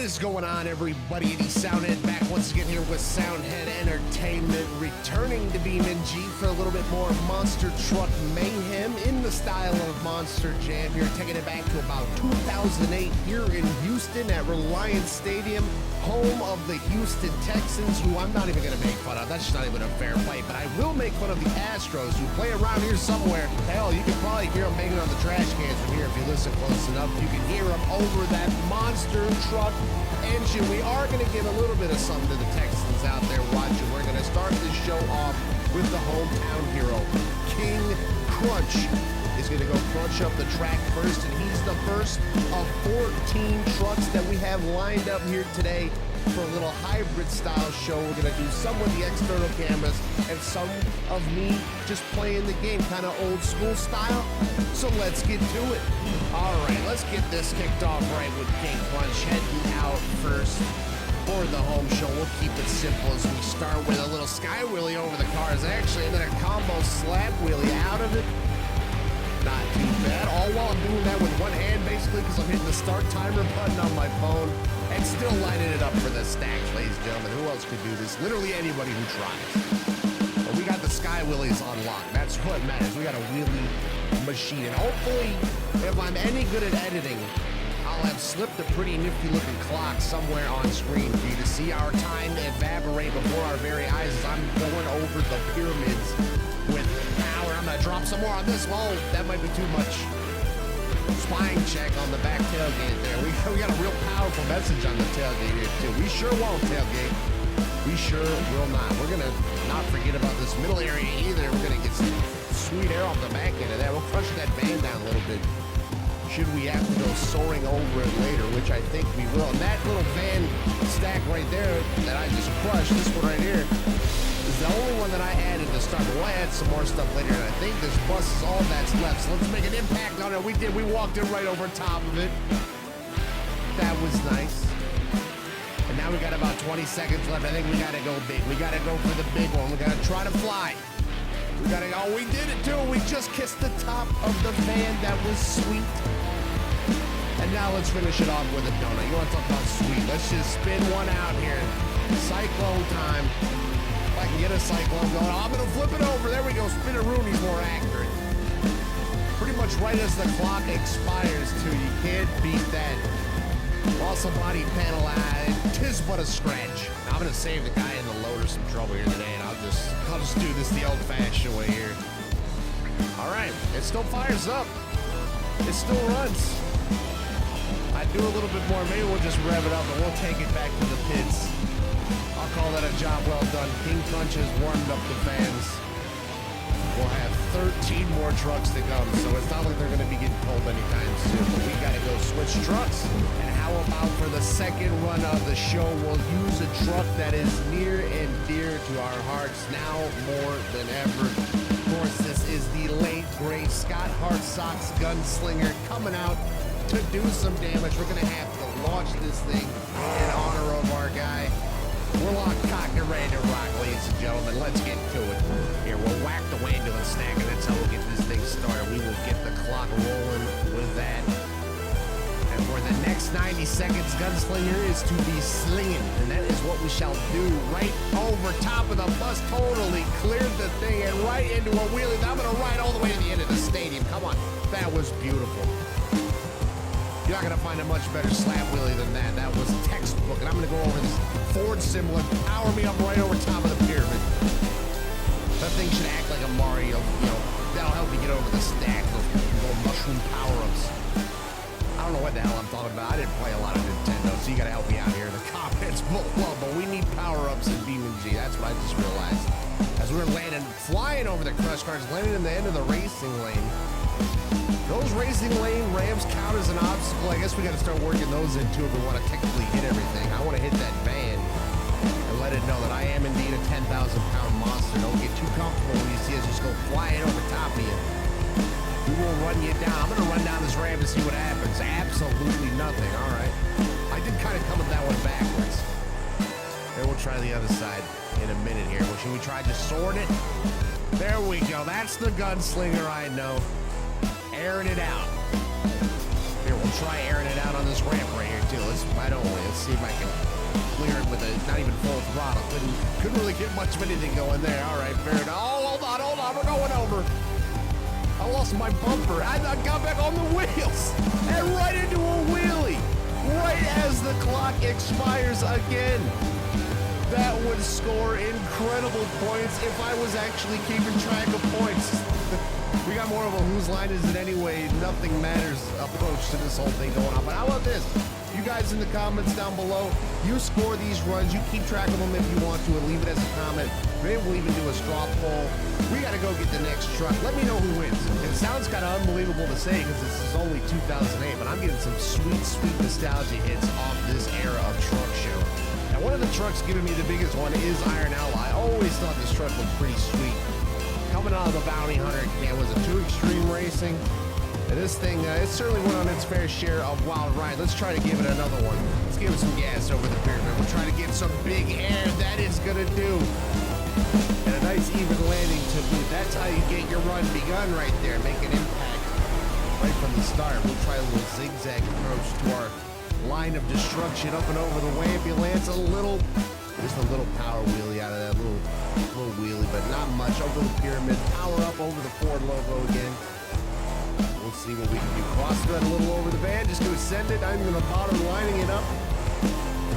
is going on, everybody? It is Soundhead back once again here with Soundhead Entertainment, returning to BeamNG for a little bit more monster truck mayhem in the style of Monster Jam here, taking it back to about 2008 here in Houston at Reliance Stadium, home of the Houston Texans, who I'm not even going to make fun of. That's just not even a fair play, but I will make fun of the Astros, who play around here somewhere. Hell, you can probably hear them banging on the trash cans from here if you listen close enough. You can hear them over that monster truck engine. We are going to give a little bit of something to the Texans out there watching. We're going to start this show off with the hometown hero, King Crunch. Is going to go crunch up the track first, and he's the first of 14 trucks that we have lined up here today for a little hybrid style show. We're going to do some with the external cameras and some of me just playing the game, kind of old school style. So let's get to it. All right, let's get this kicked off right with King Crunch heading out first for the home show. We'll keep it simple as we start with a little sky wheelie over the cars, actually, and then a combo slap wheelie out of it. Not too bad, all while I'm doing that with one hand, basically, because I'm hitting the start timer button on my phone and still lighting it up for the stacks, ladies and gentlemen. Who else could do this? Literally anybody who tries. But we got the sky wheelies unlocked. That's what matters. We got a wheelie machine. And hopefully, if I'm any good at editing, I'll have slipped a pretty nifty-looking clock somewhere on screen for you to see our time evaporate before our very eyes as I'm going over the pyramids with power. I'm gonna drop some more on this. Oh, that might be too much. Spine check on the back tailgate there. We got a real powerful message on the tailgate here too. We sure won't tailgate. We sure will not. We're gonna not forget about this middle area either. We're gonna get some sweet air off the back end of that. We'll crush that van down a little bit should we have to go soaring over it later, which I think we will. And that little van stack right there that I just crushed, this one right here, is the only one that I added to start. But we'll add some more stuff later, and I think this bus is all that's left. So let's make an impact on it. We did. We walked it right over top of it. That was nice. And now we got about 20 seconds left. I think we got to go big. We got to go for the big one. We got to try to fly. We got to go. Oh, we did it, too. We just kissed the top of the van. That was sweet. And now let's finish it off with a donut. You want to talk about sweet? Let's just spin one out here. Cyclone time. If I can get a cyclone going, I'm going to flip it over. There we go. Spin-a-rooney's more accurate. Pretty much right as the clock expires, too. You can't beat that. Also, body panel, tis but a scratch. Now, I'm going to save the guy in the loader some trouble here today, and I'll just do this the old-fashioned way here. All right. It still fires up. It still runs. I do a little bit more. Maybe we'll just rev it up and we'll take it back to the pits. I'll call that a job well done. King Crunch has warmed up the fans. We'll have 13 more trucks to come, so it's not like they're going to be getting cold anytime soon. But we got to go switch trucks. And how about for the second run of the show, we'll use a truck that is near and dear to our hearts now more than ever. Of course, this is the late, great Scott Hartsock's Gunslinger coming out to do some damage. We're gonna have to launch this thing in honor of our guy. We're locked, cocked, and ready to rock, ladies and gentlemen. Let's get to it. Here, we'll whack the ambulance stack, and that's how we'll get this thing started. We will get the clock rolling with that. And for the next 90 seconds, Gunslinger is to be slinging, and that is what we shall do. Right over top of the bus, totally cleared the thing, and right into a wheelie. I'm gonna ride all the way to the end of the stadium. Come on, that was beautiful. You're not going to find a much better slap wheelie than that. That was textbook. And I'm going to go over this Ford symbol and power me up right over top of the pyramid. That thing should act like a Mario. You know, that'll help you get over the stack. Those little mushroom power-ups. I don't know what the hell I'm talking about. I didn't play a lot of Nintendo, so you got to help me out here in the comments below. But we need power-ups in BeamNG. That's what I just realized. As we were landing, flying over the crush cars, landing in the end of the racing lane. Those racing lane ramps count as an obstacle. I guess we got to start working those in too if we want to technically hit everything. I want to hit that van and let it know that I am indeed a 10,000-pound monster. Don't get too comfortable when you see us just go flying over top of you. We will run you down. I'm going to run down this ramp and see what happens. Absolutely nothing. All right. I did kind of come with that one backwards. Then we'll try the other side in a minute here. Well, should we try just soaring it? There we go. That's the Gunslinger I know. Airing it out. Here, we'll We'll try airing it out on this ramp right here too. Why don't we? Let's see if I can clear it with a not even full throttle. Couldn't really get much of anything going there. All right, fair enough. Oh, hold on, we're going over. I lost my bumper. I got back on the wheels and right into a wheelie. Right as the clock expires again. That would score incredible points if I was actually keeping track of points. We got more of a whose line is it anyway, nothing matters approach to this whole thing going on. But how about this? You guys in the comments down below, you score these runs, you keep track of them if you want to, and leave it as a comment. Maybe we'll even do a straw poll. We got to go get the next truck. Let me know who wins. It sounds kind of unbelievable to say because this is only 2008, but I'm getting some sweet, sweet nostalgia hits off this era of truck show. Now, one of the trucks giving me the biggest one is Iron Ally. I always thought this truck looked pretty sweet. Coming out of the Bounty Hunter, was it 2 Extreme Racing? And this thing, it certainly went on its fair share of wild ride. Let's try to give it another one. Let's give it some gas over the pyramid. We'll try to get some big air. That is gonna do. And a nice even landing to boot. That's how you get your run begun right there. Make an impact right from the start. We'll try a little zigzag approach to our line of destruction up and over the ambulance. Just a little power wheelie out of that little wheelie, but not much. Over the pyramid, power up over the Ford logo again. We'll see what we can do. Cross thread a little over the van, just gonna send it. I'm gonna bother lining it up.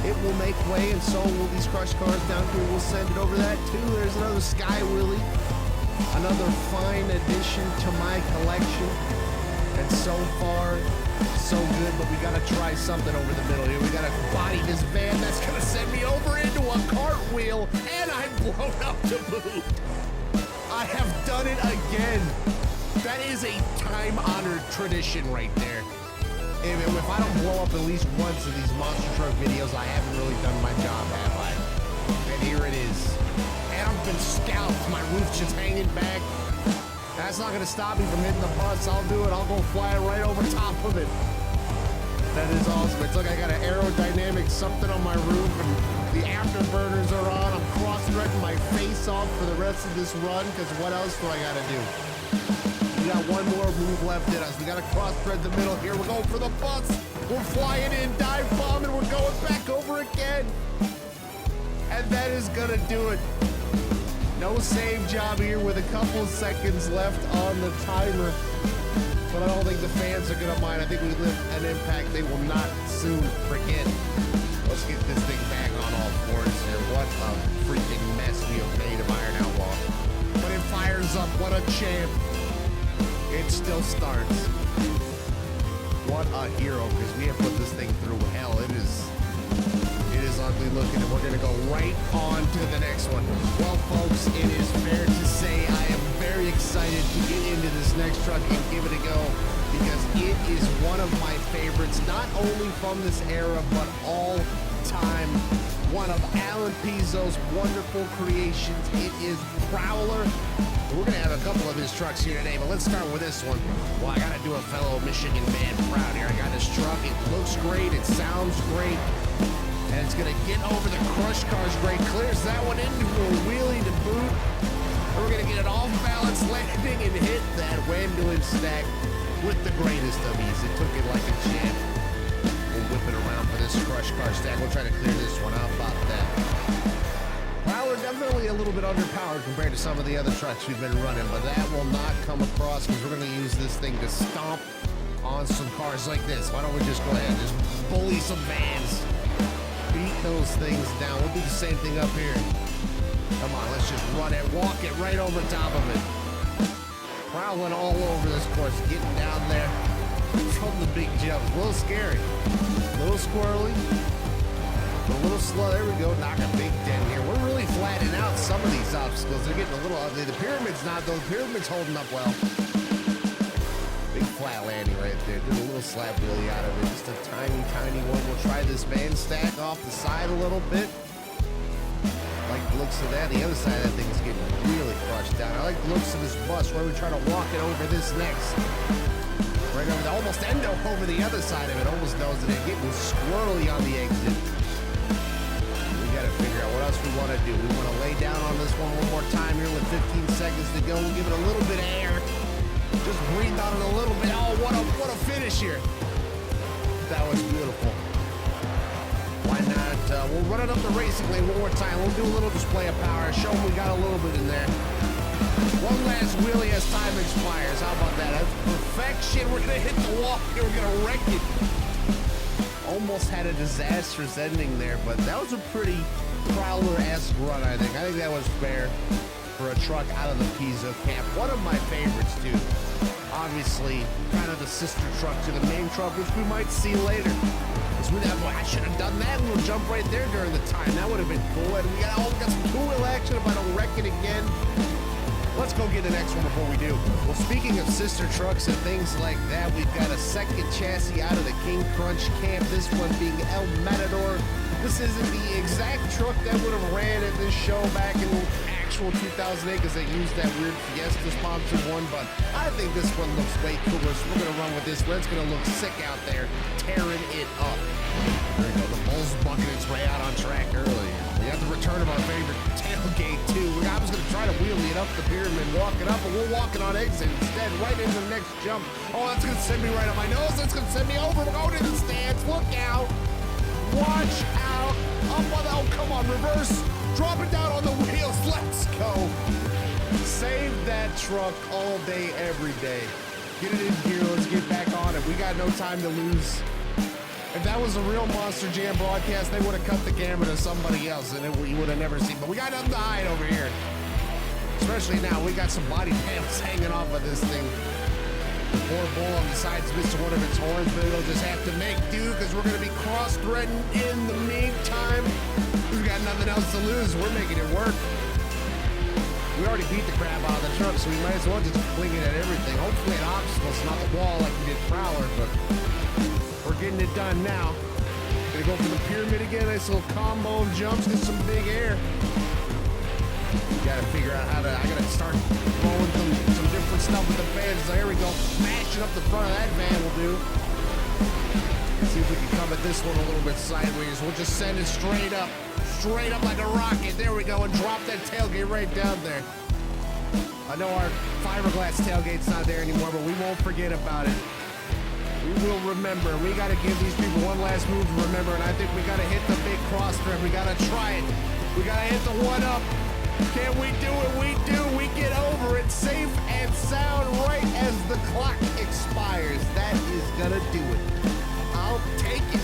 It will make way, and so will these crush cars down here. We'll send it over that too. There's another Sky Wheelie, another fine addition to my collection. And so far, so good, but we gotta try something over the middle here. We gotta body this van. That's gonna send me over into a cartwheel, and I'm blown up to boot. I have done it again. That is a time-honored tradition right there. If I don't blow up at least once in these monster truck videos, I haven't really done my job, have I? And here it is. And I've been scalped. My roof's just hanging back. That's not gonna stop me from hitting the bus. I'll do it. I'll go fly right over top of it. That is awesome. It's like I got an aerodynamic something on my roof, and the afterburners are on. I'm cross-threading my face off for the rest of this run, because what else do I gotta do? We got one more move left in us. We got to cross-thread the middle here. We're going for the bus. We're flying in, dive bomb, and we're going back over again. And that is going to do it. No save job here with a couple seconds left on the timer. But I don't think the fans are going to mind. I think we live an impact they will not soon forget. Let's get this thing back on all fours here. What a freaking mess we have made of Iron Outlaw. But it fires up. What a champ. It still starts. What a hero, because we have put this thing through hell. It is ugly looking, and we're going to go right on to the next one. Well, folks, it is fair to say I am very excited to get into this next truck and give it a go, because it is one of my favorites, not only from this era, but all time. One of Alan Pizzo's wonderful creations. It is Prowler. We're going to have a couple of his trucks here today, but let's start with this one. Well, I got to do a fellow Michigan man proud here. I got this truck. It looks great. It sounds great. And it's going to get over the crush cars great. Clears that one into a wheelie to boot. And we're going to get an off-balance landing and hit that Wandolin stack with the greatest of ease. It took it like a champ. We'll whip it around for this crush car stack. We'll try to clear this one. How about that? Prowler definitely a little bit underpowered compared to some of the other trucks we've been running, but that will not come across because we're going to use this thing to stomp on some cars like this. Why don't we just go ahead and just bully some vans, beat those things down. We'll do the same thing up here. Come on, let's just run it, walk it right over top of it. Prowling all over this course, getting down there from the big jumps. A little scary, a little squirrely. A little slow. There we go. Knock a big dent here. We're really flattening out some of these obstacles. They're getting a little ugly. The pyramid's not, though. The pyramid's holding up well. Big flat landing right there. Did a little slap wheelie out of it. Just a tiny, tiny one. We'll try this van stack off the side a little bit. Like the looks of that. The other side of that thing is getting really crushed down. I like the looks of this bus. Why don't we try to walk it over this next? Right over the, almost end up over the other side of it. Almost nose it in. Getting squirrely on the exit. Figure out what else we want to do. We want to lay down on this one more time here with 15 seconds to go. We'll give it a little bit of air. Just breathe on it a little bit. Oh, what a finish here. That was beautiful. Why not? We'll run it up the racing lane one more time. We'll do a little display of power. Show them we got a little bit in there. One last wheelie as time expires. How about that? That's perfection. We're going to hit the wall here. We're going to wreck it. Almost had a disastrous ending there, but that was a pretty Prowler-esque run, I think. I think that was fair for a truck out of the Pizzo camp. One of my favorites, too. Obviously, kind of the sister truck to the main truck, which we might see later. I should have done that and we'll jump right there during the time. That would have been cool. And we got some two-wheel action if I don't wreck it again. Let's go get the next one before we do. Well, speaking of sister trucks and things like that, we've got a second chassis out of the King Crunch camp. This one being El Matador. This isn't the exact truck that would have ran at this show back in actual 2008 because they used that weird Fiesta sponsored one, but I think this one looks way cooler, so we're going to run with this one. It's going to look sick out there, tearing it up. There we go, the Bull's bucking its way out on track early. We have the return of our favorite tailgate, too. I was going to try to wheelie it up the pyramid, walk it up, but we're walking on exit instead, right into the next jump. Oh, that's going to send me right on my nose. That's going to send me over. We're going to the stands. Look out. Watch out. Up on the, oh, come on, reverse. Drop it down on the wheels. Let's go. Save that truck all day, every day. Get it in gear. Let's get back on it. We got no time to lose. If that was a real Monster Jam broadcast, they would have cut the camera to somebody else, and you would have never seen. But we got nothing to hide over here. Especially now, we got some body panels hanging off of this thing. Poor Bull on the side's missing one of its horns, but it'll just have to make do because we're going to be cross-threading in the meantime. We've got nothing else to lose. We're making it work. We already beat the crap out of the truck, so we might as well just fling it at everything. Hopefully at obstacles, not the wall like we did Prowler, but we're getting it done now. Gonna go for the pyramid again. Nice little combo of jumps, get some big air. Gotta figure out how to, I gotta start throwing some different stuff with the fans. So here we go, smashing up the front of that van will do. See if we can come at this one a little bit sideways. We'll just send it straight up like a rocket. There we go, and drop that tailgate right down there. I know our fiberglass tailgate's not there anymore, but we won't forget about it. We will remember. We gotta give these people one last move to remember, and I think we gotta hit the big cross thread. We gotta try it. We gotta hit the one up. Can we do it? We do. We get over it safe and sound right as the clock expires. That is gonna do it. I'll take it.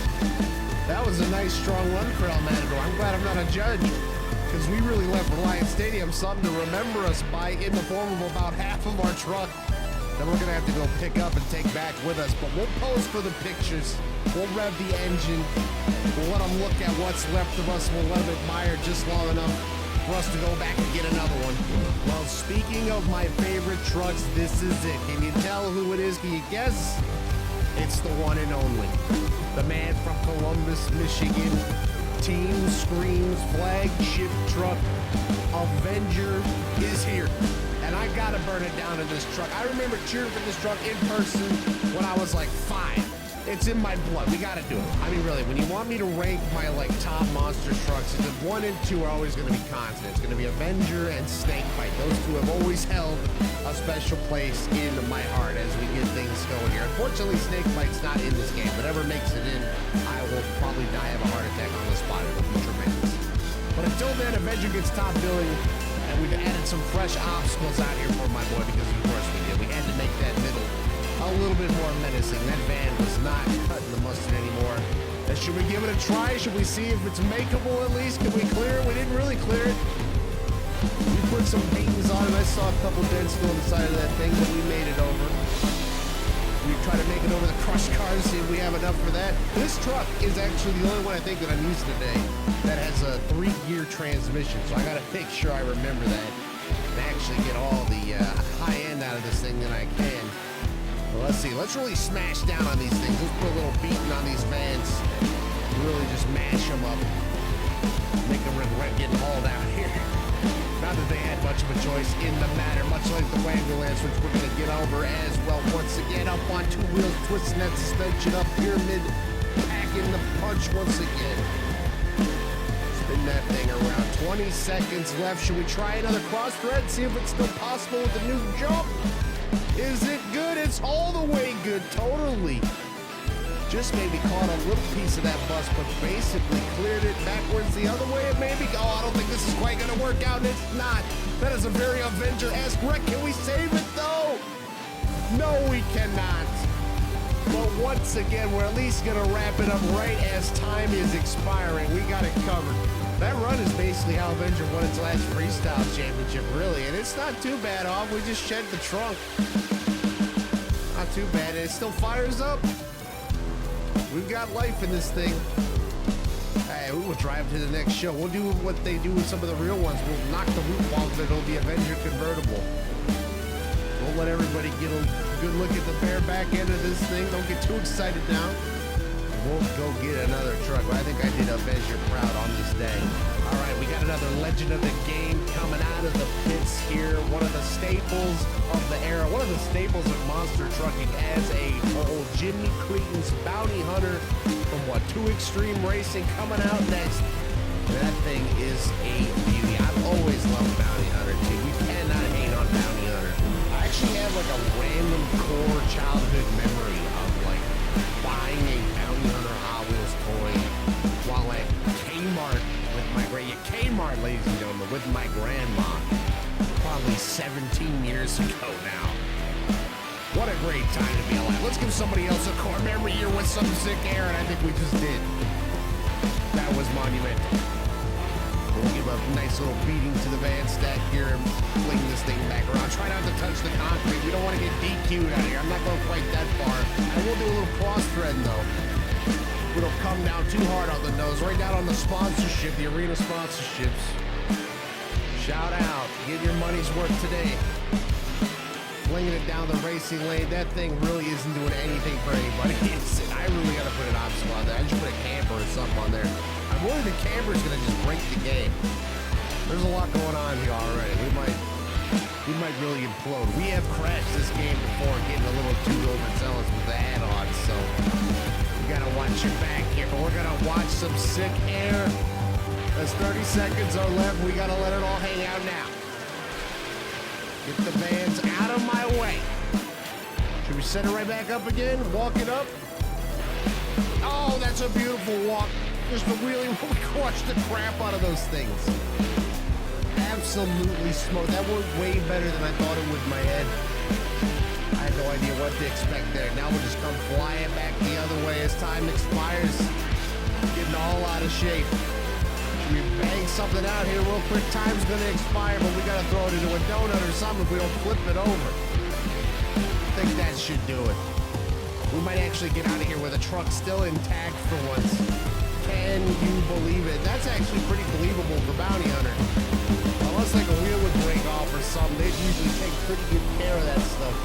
That was a nice, strong run for El Matador. I'm glad I'm not a judge, because we really left Reliance Stadium something to remember us by in the form of about half of our truck that we're gonna have to go pick up and take back with us. But we'll pose for the pictures. We'll rev the engine. We'll let them look at what's left of us. We'll let them admire just long enough for us to go back and get another one. Well, speaking of my favorite trucks, this is it. Can you tell who it is? Can you guess? It's the one and only. The man from Columbus, Michigan. Team Scream's flagship truck, Avenger, is here. And I gotta burn it down in this truck. I remember cheering for this truck in person when I was like 5. It's in my blood. We gotta do it. I mean, really, when you want me to rank my top monster trucks, the 1 and 2 are always gonna be constant. It's gonna be Avenger and Snakebite. Those two have always held a special place in my heart as we get things going here. Unfortunately, Snakebite's not in this game. Whatever makes it in, I will probably die of a heart attack on the spot. It'll be tremendous. But until then, Avenger gets top billing, and we've added some fresh obstacles out here for my boy because, of course, we did. We had to make that middle a little bit more menacing. That van was not cutting the mustard anymore. Should we give it a try? Should we see if it's makeable at least? Can we clear it? We didn't really clear it. We put some paintings on it. I saw a couple dents still on the side of that thing, but we made it over. We try to make it over the crushed cars, see if we have enough for that. This truck is actually the only one I think that I'm using today that has a 3-gear transmission, so I gotta make sure I remember that and actually get all the high end out of this thing that I can. Well, let's see. Let's really smash down on these things. Let's put a little beating on these vans. Really just mash them up. Make them regret getting hauled out here. Not that they had much of a choice in the matter, much like the Wangolance, which we're going to get over as well. Once again, up on 2 wheels, twisting that suspension up, pyramid, packing the punch once again. Spin that thing around. 20 seconds left. Should we try another cross thread? See if it's still possible with the new jump. Is it good? It's all the way good. Totally. Just maybe caught a little piece of that bus, but basically cleared it backwards the other way. And maybe, oh, I don't think this is quite gonna work out, and it's not. That is a very Avenger-esque wreck. Can we save it though? No, we cannot. But once again, we're at least gonna wrap it up right as time is expiring. We got it covered. That run is basically how Avenger won its last freestyle championship, really, and it's not too bad off. We just shed the trunk. Not too bad, and it still fires up. We've got life in this thing. Hey, we will drive to the next show. We'll do what they do with some of the real ones. We'll knock the roof off, but it'll be Avenger convertible. We'll let everybody get a good look at the bare back end of this thing. Don't get too excited now. We'll go get another truck. I think I did Avenger proud on this day. All right, we got another legend of the game coming out of the pits here. One of the staples of the era. One of the staples of monster trucking as a whole. Jimmy Clayton's Bounty Hunter from what, 2 Extreme Racing coming out next. That thing is a beauty. I've always loved Bounty Hunter too. We cannot hate on Bounty Hunter. I actually have like a random core childhood memory of like buying a Bounty Hunter Hot Wheels toy while at Kmart with my Kmart, ladies and gentlemen, with my grandma. Probably 17 years ago now. What a great time to be alive. Let's give somebody else a core memory here with some sick air, and I think we just did. That was monumental. We'll give a nice little beating to the van stack here and fling this thing back around. Try not to touch the concrete. We don't want to get DQ'd out here. I'm not going quite that far. I will do a little cross-threading, though. We don't come down too hard on the nose. Right down on the sponsorship, the arena sponsorships. Shout out. Get your money's worth today. Flinging it down the racing lane. That thing really isn't doing anything for anybody. I really got to put an obstacle on there. I just put a camper or something on there. I'm worried the camper's going to just break the game. There's a lot going on here already. We might really implode. We have crashed this game before, getting a little too overzealous with the add-ons, so you got to watch your back here. But we're going to watch some sick air. As 30 seconds are left, we got to let it all hang out now. Get the vans out of my way. Should we set it right back up again? Walk it up? Oh, that's a beautiful walk. Just to really crush the crap out of those things. Absolutely smoked. That went way better than I thought it would in my head. I had no idea what to expect there. Now we'll just come flying back the other way as time expires. Getting all out of shape. We bang something out here real quick. Time's gonna expire, but we gotta throw it into a donut or something if we don't flip it over. I think that should do it. We might actually get out of here with a truck still intact for once. Can you believe it? That's actually pretty believable for Bounty Hunter. Unless like a wheel would break off or something, they'd usually take pretty good care of that stuff.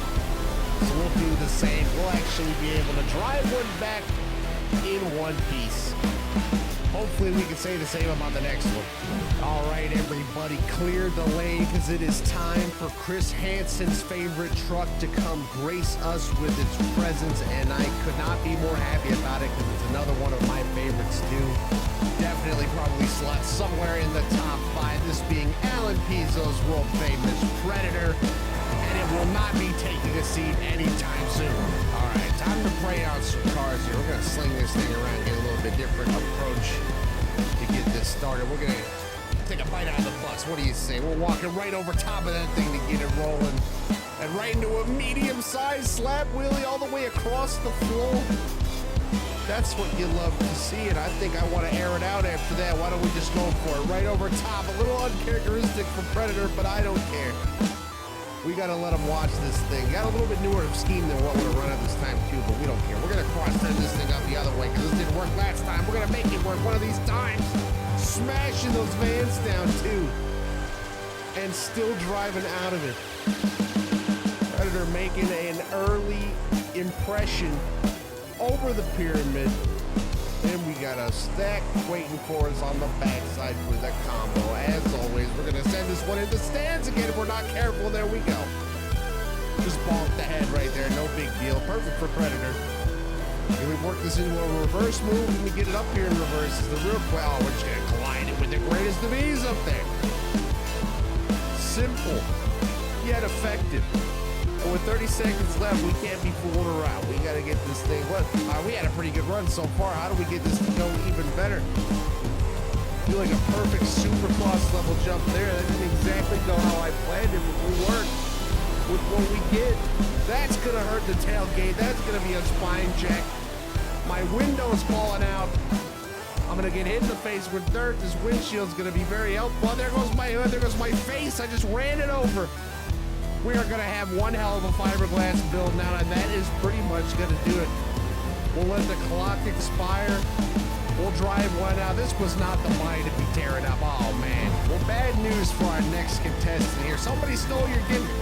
So we'll do the same. We'll actually be able to drive one back in one piece. Hopefully we can say the same about the next one. All right, everybody, clear the lane because it is time for Chris Hansen's favorite truck to come grace us with its presence, and I could not be more happy about it because it's another one of my favorites too. Definitely probably slots somewhere in the top 5, this being Alan Pizzo's world famous Predator, and it will not be taking a seat anytime soon. All right, time to pray out some cars here. We're gonna sling this thing around, get a little bit different approach to get this started. We're gonna take a bite out of the bus. What do you say? We're walking right over top of that thing to get it rolling, and right into a medium-sized slap wheelie all the way across the floor. That's what you love to see, and I think I want to air it out after that. Why don't we just go for it? Right over top. A little uncharacteristic for Predator, but I don't care. We got to let them watch this thing. Got a little bit newer scheme than what would have run at this time, too, but we don't care. We're going to cross-thread this thing up the other way because this didn't work last time. We're going to make it work one of these times. Smashing those vans down, too. And still driving out of it. Predator making an early impression over the pyramid. Then we got a stack waiting for us on the backside for the combo. As always, we're going to send this one into stands again if we're not careful. There we go. Just bonked the head right there. No big deal. Perfect for Predator. Can we work this into a reverse move and we get it up here in reverse? Is the real question. Oh, we're just going to collide it with the greatest of ease up there. Simple, yet effective. And with 30 seconds left, we can't be fooling around. We gotta get this thing. We had a pretty good run so far. How do we get this to go even better? Feel like a perfect super plus level jump there. That didn't exactly go how I planned it, but we worked with what we get. That's gonna hurt the tailgate. That's gonna be a spine check. My window's falling out. I'm gonna get hit in the face with dirt. This windshield's gonna be very helpful. There goes my face. I just ran it over. We are gonna have one hell of a fiberglass build now, and that is pretty much gonna do it. We'll let the clock expire. We'll drive one out. This was not the money to be tearing up. Oh, man. Well, bad news for our next contestant here. Somebody stole your gimmick.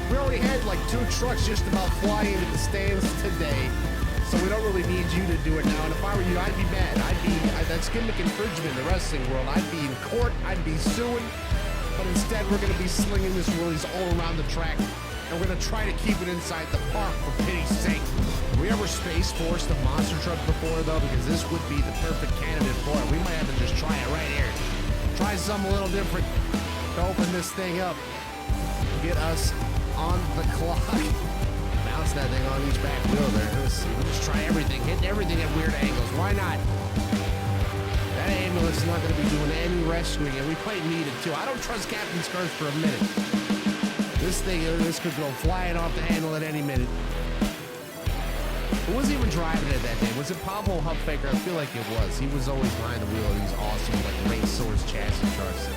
We already had like 2 trucks just about flying into the stands today, so we don't really need you to do it now. And if I were you, I'd be mad. That's gimmick infringement in the wrestling world. I'd be in court. I'd be suing. But instead, we're going to be slinging this Willys all around the track, and we're going to try to keep it inside the park, for pity's sake. We ever Space Forced a monster truck before, though? Because this would be the perfect candidate for it. We might have to just try it right here. Try something a little different to open this thing up. Get us on the clock. Bounce that thing on each back wheel there. Let's see. We'll just try everything. Hit everything at weird angles. Why not? That ambulance is not going to be doing any rescuing, and we quite need it, too. I don't trust Captain Skirts for a minute. This could go flying off the handle at any minute. Who was even driving it that day? Was it Pablo Hubfaker? I feel like it was. He was always behind the wheel of these awesome, like, Racehorse chassis trucks.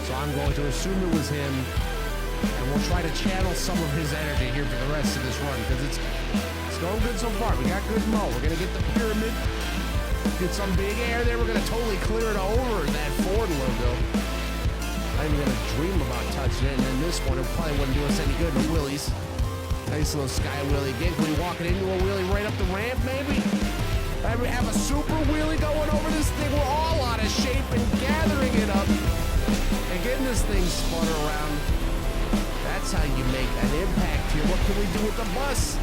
So I'm going to assume it was him, and we'll try to channel some of his energy here for the rest of this run, because it's going good so far. We got good mo. We're going to get the pyramid, get some big air there. We're going to totally clear it over that Ford logo. I'm going to dream about touching it, and then this one, it probably wouldn't do us any good in the Willys. Nice little sky wheelie again. Can we walk it into a wheelie right up the ramp, maybe? We have a super wheelie going over this thing. We're all out of shape and gathering it up and getting this thing spun around. That's how you make an impact here. What can we do with the bus?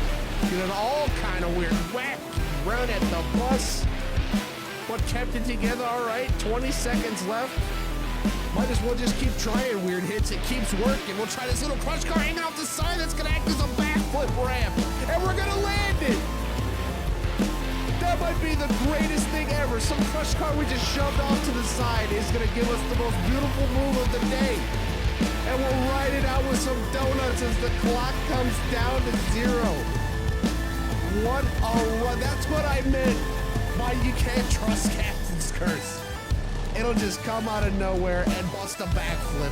Get it all kind of weird. Whack, run at the bus. What kept it together? All right, 20 seconds left. Might as well just keep trying weird hits. It keeps working. We'll try this little crush car hanging off the side that's going to act as a backflip ramp. And we're going to land it. That might be the greatest thing ever. Some crush car we just shoved off to the side is going to give us the most beautiful move of the day. And we'll ride it out with some donuts as the clock comes down to 0. What a run. That's what I meant by you can't trust Captain's Curse. It'll just come out of nowhere and bust a backflip.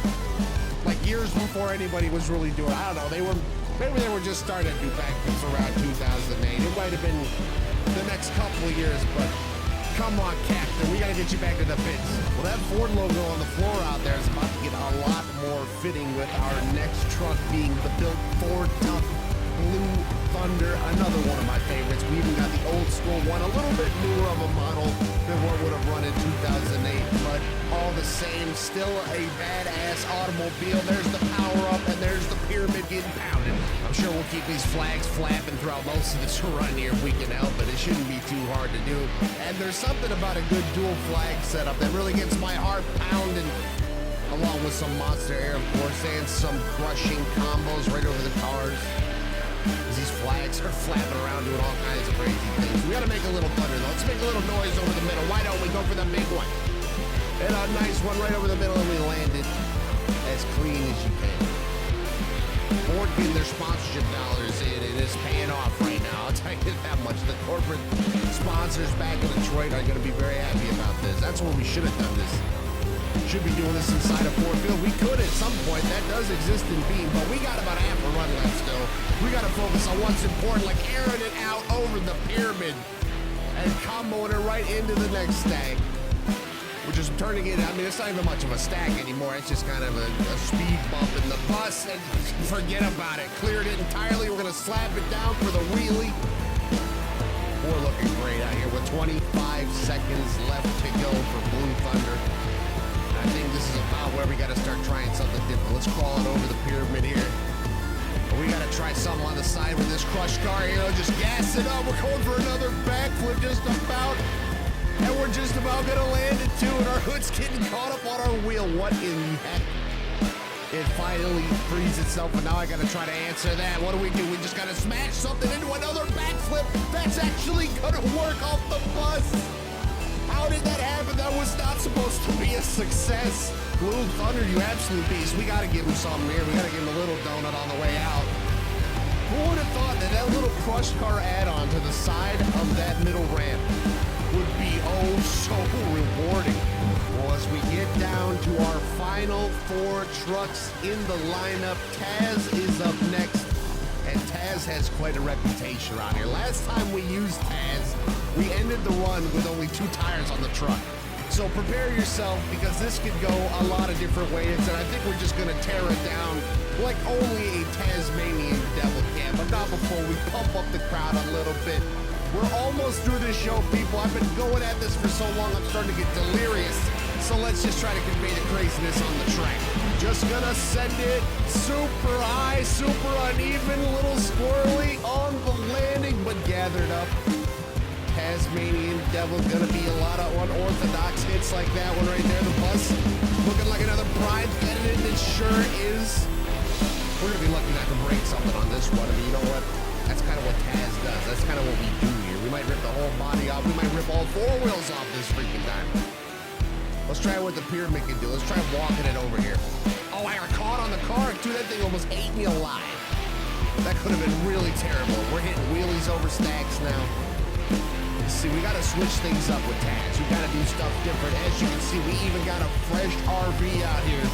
Like years before anybody was really doing it. I don't know. Maybe they were just starting to do backflips around 2008. It might have been the next couple of years, but come on, Captain. We got to get you back to the pits. Well, that Ford logo on the floor out there is about to get a lot more fitting with our next truck being the built Ford Tough Blue Thunder, another one of my favorites. We even got the old school one, a little bit newer of a model than what would have run in 2008, but all the same, still a badass automobile. There's the power up and there's the pyramid getting pounded. I'm sure we'll keep these flags flapping throughout most of this run here if we can help it. It shouldn't be too hard to do. And there's something about a good dual flag setup that really gets my heart pounding, along with some monster air, of course, and some crushing combos right over the cars. These flags are flapping around doing all kinds of crazy things. We gotta make a little thunder though. Let's make a little noise over the middle. Why don't we go for the big one? And a nice one right over the middle, and we land it as clean as you can. Ford getting their sponsorship dollars in, and it's paying off right now. I'll tell you that much. The corporate sponsors back in Detroit are gonna be very happy about this. That's when we should have done this. Should be doing this inside of Ford Field. We could at some point. That does exist in Beam, but we got about half a run left still. We got to focus on what's important, like airing it out over the pyramid and comboing it right into the next stack. We're just turning it, I mean, it's not even much of a stack anymore. It's just kind of a speed bump in the bus, and forget about it. Cleared it entirely. We're going to slap it down for the wheelie. We're looking great out here with 25 seconds left to go for Blue Thunder. I think this is about where we got to start trying something different. Let's crawl it over the pyramid here. We got to try something on the side with this crush car here. Just gas it up. We're going for another backflip just about. And we're just about going to land it too. And our hood's getting caught up on our wheel. What in the heck? It finally frees itself, and now I gotta try to answer that. What do? We just gotta smash something into another backflip. That's actually gonna work off the bus. How did that happen? That was not supposed to be a success. Blue Thunder, you absolute beast. We gotta give him something here. We gotta give him a little donut on the way out. Who would have thought that that little crush car add-on to the side of that middle ramp would be oh so rewarding? Well, as we get down to our final 4 trucks in the lineup, Taz is up next, and Taz has quite a reputation around here. Last time we used Taz, we ended the run with only 2 tires on the truck. So prepare yourself, because this could go a lot of different ways, and I think we're just gonna tear it down like only a Tasmanian devil can, but not before we pump up the crowd a little bit. We're almost through this show, people. I've been going at this for so long, I'm starting to get delirious. So let's just try to convey the craziness on the track. Just gonna send it super high, super uneven, a little squirrely on the landing, but gathered up. Tasmanian Devil, gonna be a lot of unorthodox hits like that one right there. The bus looking like another prime candidate. It sure is. We're gonna be lucky not to break something on this one. I mean, you know what? That's kind of what Taz does. That's kind of what we do here. We might rip the whole body off. We might rip all 4 wheels off this freaking time. Let's try what the pyramid can do. Let's try walking it over here. Oh, I got caught on the car. Dude, that thing almost ate me alive. That could have been really terrible. We're hitting wheelies over stacks now. See, we gotta switch things up with Taz. We gotta do stuff different. As you can see, we even got a fresh RV out here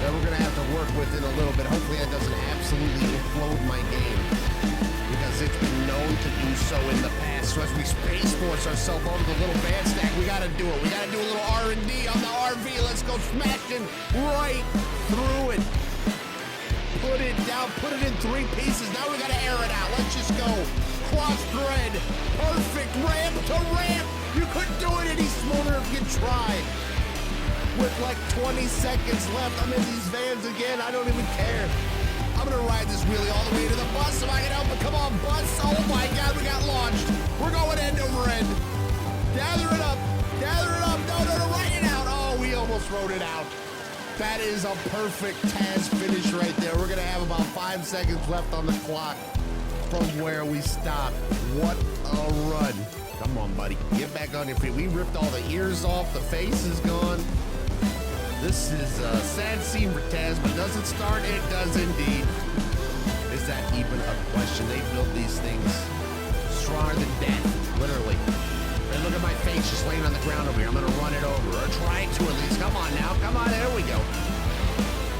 that we're gonna have to work with in a little bit. Hopefully that doesn't absolutely implode my game, because it's been known to do so in the past. So as we space force ourselves onto the little van stack, we gotta do it. We gotta do a little R&D on the RV. Let's go smashing right through it. Put it down, put it in 3 pieces. Now we gotta air it out. Let's just go. Cross thread, perfect ramp to ramp. You couldn't do it any smoother if you tried. With like 20 seconds left, I'm in these vans again. I don't even care. I'm gonna ride this wheelie all the way to the bus if I can help it. Come on, bus. Oh my God, we got launched. We're going end over end. Gather it up. Gather it up. No, ride it out. Oh, we almost rode it out. That is a perfect Taz finish right there. We're gonna have about 5 seconds left on the clock from where we stopped. What a run. Come on, buddy. Get back on your feet. We ripped all the ears off. The face is gone. This is a sad scene for Taz, but does it start? It does indeed. Is that even a question? They build these things stronger than death, literally. And look at my face just laying on the ground over here. I'm gonna run it over, or try to at least. Come on now. Come on, there we go.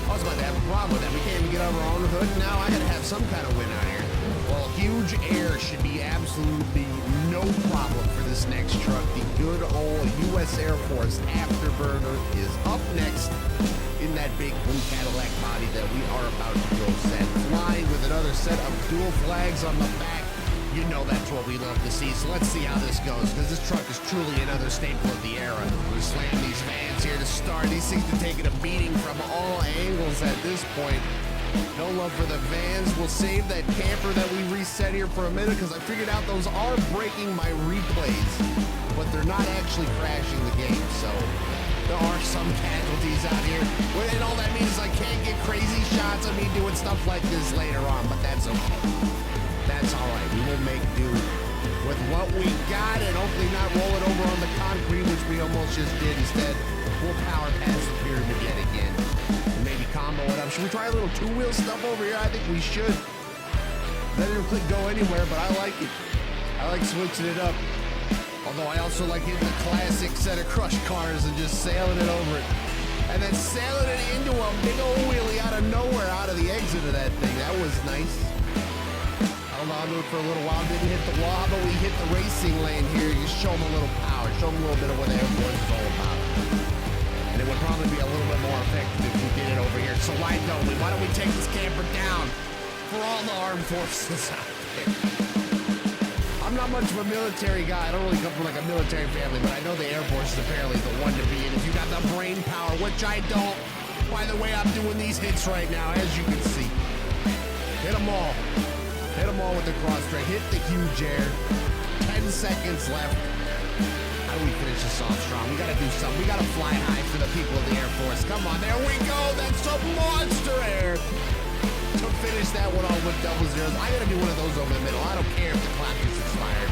I was about to have a problem with that. We can't even get over our own hood. Now I gotta have some kind of win out here. Well, huge air should be absolutely no problem for this next truck. The good old U.S. Air Force Afterburner is up next in that big blue Cadillac body that we are about to go set. Flying with another set of dual flags on the back. You know that's what we love to see. So let's see how this goes, because this truck is truly another staple of the era. We're slamming these vans here to start. These things are taking a beating from all angles at this point. No love for the vans. We'll save that camper that we reset here for a minute, because I figured out those are breaking my replays, but they're not actually crashing the game. So there are some casualties out here. And all that means is I can't get crazy shots of me doing stuff like this later on, but that's okay. That's all right. We will make do with what we got and hopefully not roll it over on the concrete, which we almost just did. Instead, we'll power past the pyramid yet again. Maybe combo it up. Should we try a little 2-wheel stuff over here? I think we should. That didn't go anywhere, but I like it. I like switching it up. Although I also like hitting the classic set of crush cars and just sailing it over it. And then sailing it into a big old wheelie out of nowhere, out of the exit of that thing. That was nice. Held on to it for a little while. Didn't hit the wall, but we hit the racing lane here. You show them a little power. Show them a little bit of what the Air Force is all about. And it would probably be a little bit more effective if we did it over here. So why don't we? Why don't we take this camper down for all the armed forces out there? I'm not much of a military guy. I don't really come from like a military family, but I know the Air Force is apparently the one to be in. If you got the brain power, which I don't. By the way, I'm doing these hits right now, as you can see. Hit them all. Hit them all with the cross track. Hit the huge air. 10 seconds left. I How do we finish this off strong? We gotta do something. We gotta fly high for the people of the Air Force. Come on, there we go. That's some monster air. To finish that one off with double zeros. I gotta do one of those over the middle. I don't care if the clock gets expired.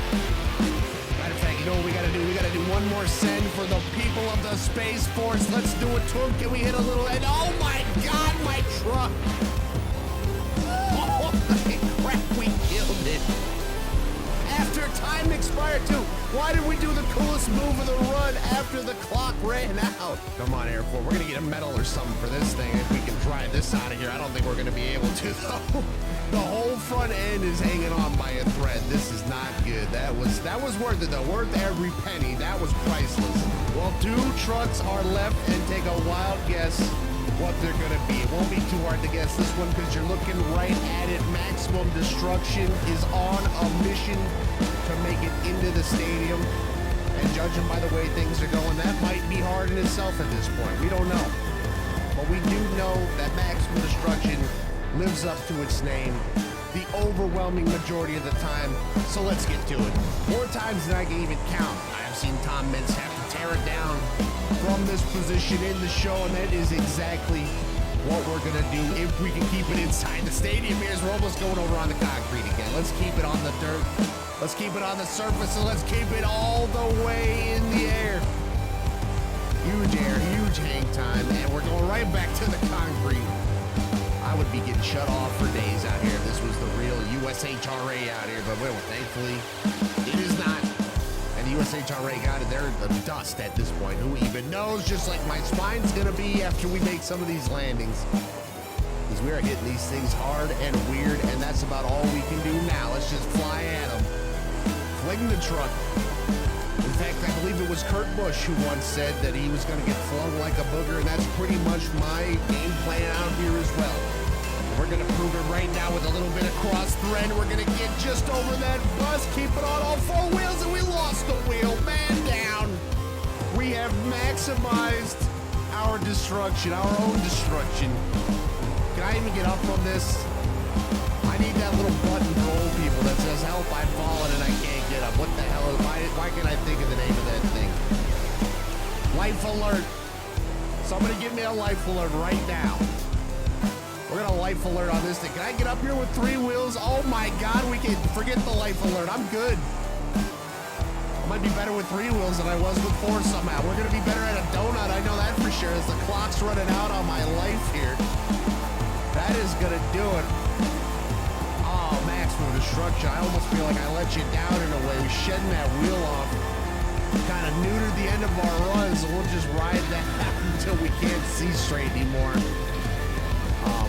Matter of fact, you know what we gotta do? We gotta do one more send for the people of the Space Force. Let's do it to them. Can we hit a little end? Oh my God, my truck. Oh my crap, we killed it. After time expired too. Why did we do the coolest move of the run after the clock ran out? Come on, Air Force. We're gonna get a medal or something for this thing if we can drive this out of here. I don't think we're gonna be able to though. The whole front end is hanging on by a thread. This is not good. That was worth it though. Worth every penny. That was priceless. Well, 2 trucks are left, and take a wild guess what they're gonna be. It won't be too hard to guess this one because you're looking right at it. Maximum Destruction is on a mission to make it into the stadium. And judging by the way things are going, that might be hard in itself at this point. We don't know. But we do know that Maximum Destruction lives up to its name the overwhelming majority of the time. So let's get to it. More times than I can even count, I have seen Tom Mintz have to tear it down from this position in the show, and that is exactly what we're gonna do if we can keep it inside the stadium here. We're almost going over on the concrete again. Let's keep it on the dirt. Let's keep it on the surface, and let's keep it all the way in the air. Huge air, huge hang time, and we're going right back to the concrete. I would be getting shut off for days out here if this was the real USHRA out here, but well, thankfully it is not. And the USHRA got it. They're the dust at this point. Who even knows? Just like my spine's gonna be after we make some of these landings. Because we are hitting these things hard and weird, and that's about all we can do now. Let's just fly at them. Fling the truck. In fact, I believe it was Kurt Busch who once said that he was going to get flung like a booger, and that's pretty much my game plan out here as well. We're going to prove it right now with a little bit of cross thread. We're going to get just over that bus, keep it on all 4 wheels, and we lost the wheel. Man down. We have maximized our destruction, our own destruction. Can I even get up from this? I need that little button for old people that says, help, I've fallen and I can't get up. What the hell? Why can't I think of the name of that thing? Life alert. Somebody give me a life alert right now. We're gonna life alert on this thing. Can I get up here with 3 wheels? Oh my God, we can forget the life alert. I'm good. I might be better with 3 wheels than I was with 4 somehow. We're gonna be better at a donut, I know that for sure, as the clock's running out on my life here. That is gonna do it. Oh, Maximum Destruction. I almost feel like I let you down in a way. We're shedding that wheel off. Kind of neutered the end of our run, so we'll just ride that until we can't see straight anymore.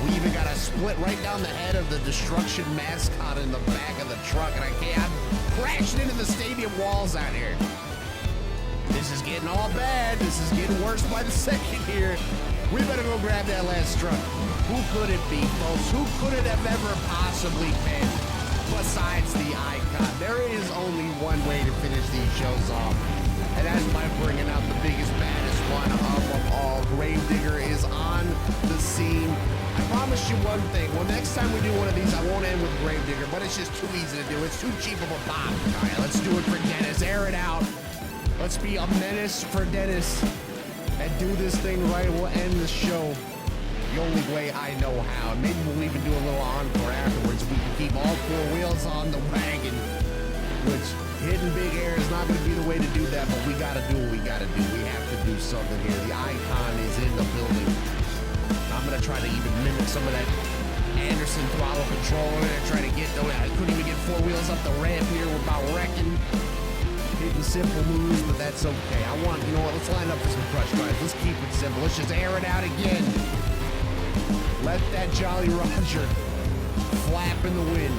We even got a split right down the head of the Destruction mascot in the back of the truck, and I'm crashing into the stadium walls out here. This is getting all bad. This is getting worse by the second here. We better go grab that last truck. Who could it be, folks? Who could it have ever possibly been besides the icon? There is only one way to finish these shows off, and that's by bringing out the biggest, baddest one of them all. Gravedigger is on the scene. I promise you one thing. Well, next time we do one of these, I won't end with Gravedigger, but it's just too easy to do. It's too cheap of a pop. All right, let's do it for Dennis. Air it out. Let's be a menace for Dennis and do this thing right. We'll end the show the only way I know how. And maybe we'll even do a little encore afterwards. We can keep all 4 wheels on the wagon, which hitting big air is not going to be the way to do that, but we got to do what we got to do. We have to do something here. The icon is in the building. I'm going to try to even mimic some of that Anderson throttle control. We're going to try to get, I couldn't even get 4 wheels up the ramp here. We're about wrecking. Hitting simple moves, but that's okay. You know what, let's line up for some crush drives. Let's keep it simple. Let's just air it out again. Let that Jolly Roger flap in the wind.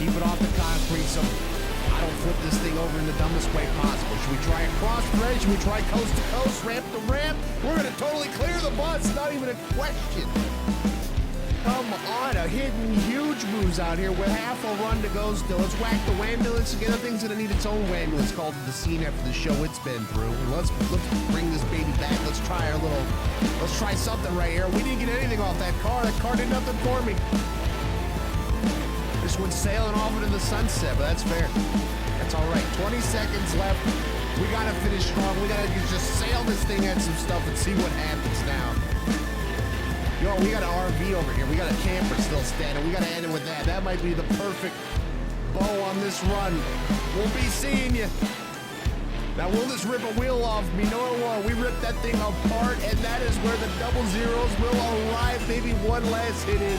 Keep it off the concrete so I don't flip this thing over in the dumbest way possible. Should we try a cross thread? Should we try coast to coast, ramp to ramp? We're gonna totally clear the bus, not even a question. Come on, hitting huge moves out here with half a run to go still. Let's whack the ambulance again. The thing's gonna need its own ambulance called the scene after the show it's been through. Let's bring this baby back. Let's try something right here. We didn't get anything off that car. That car did nothing for me. This one's sailing off into the sunset, but that's fair. That's all right. 20 seconds left. We gotta finish strong. We gotta just sail this thing at some stuff and see what happens now. Yo, we got an RV over here. We got a camper still standing. We gotta end it with that. That might be the perfect bow on this run. We'll be seeing you. Now, will this rip a wheel off me? No, it won't. We ripped that thing apart, and that is where the double zeros will arrive. Maybe one last hit in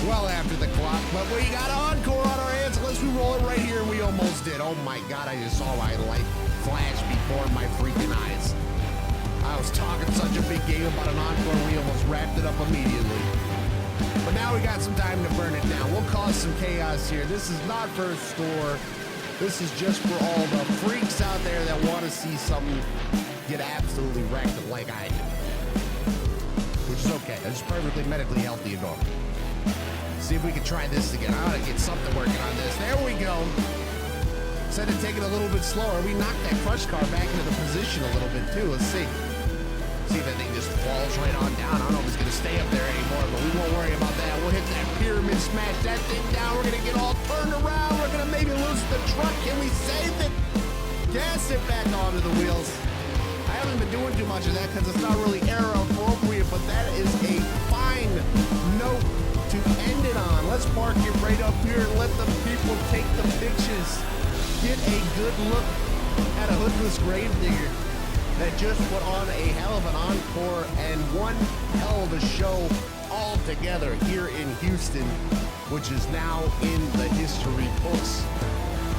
well after the clock, but we got an encore on our hands. Unless we roll it right here, and we almost did. Oh my God, I just saw my light flash before my freaking eyes. I was talking such a big game about an encore, we almost wrapped it up immediately. But now we got some time to burn it down. We'll cause some chaos here. This is not for a score. This is just for all the freaks out there that want to see something get absolutely wrecked like I do. Which is okay. That's perfectly medically healthy and normal. See if we can try this again. I ought to get something working on this. There we go. Instead of taking it a little bit slower, we knocked that crush car back into the position a little bit too. Let's see. See if that thing just falls right on down. I don't know if it's going to stay up there anymore, but we won't worry about that. We'll hit that pyramid, smash that thing down. We're going to get all turned around. We're going to maybe lose the truck. Can we save it? Gas it back onto the wheels. I haven't been doing too much of that because it's not really aero appropriate, but that is a fine note to end it on. Let's park it right up here and let the people take the pictures. Get a good look at a hoodless gravedigger that just put on a hell of an encore and one hell of a show all together here in Houston, which is now in the history books.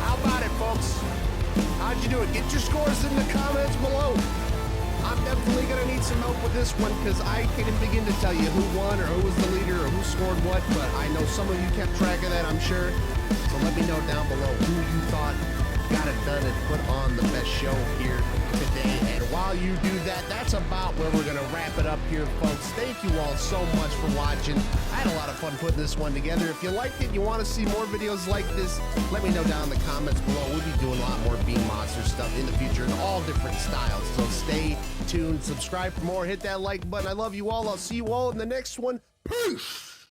How about it, folks? How'd you do it? Get your scores in the comments below. I'm definitely going to need some help with this one because I can't even begin to tell you who won or who was the leader or who scored what, but I know some of you kept track of that, I'm sure. So let me know down below who you thought got it done and put on the best show here today. And while you do that, that's about where we're going to wrap it up here, folks. Thank you all so much for watching. I had a lot of fun putting this one together. If you liked it, you want to see more videos like this, let me know down in the comments below. We'll be doing a lot more Beam Monster stuff in the future in all different styles. So stay tuned, subscribe for more, hit that like button. I love you all. I'll see you all in the next one. Peace!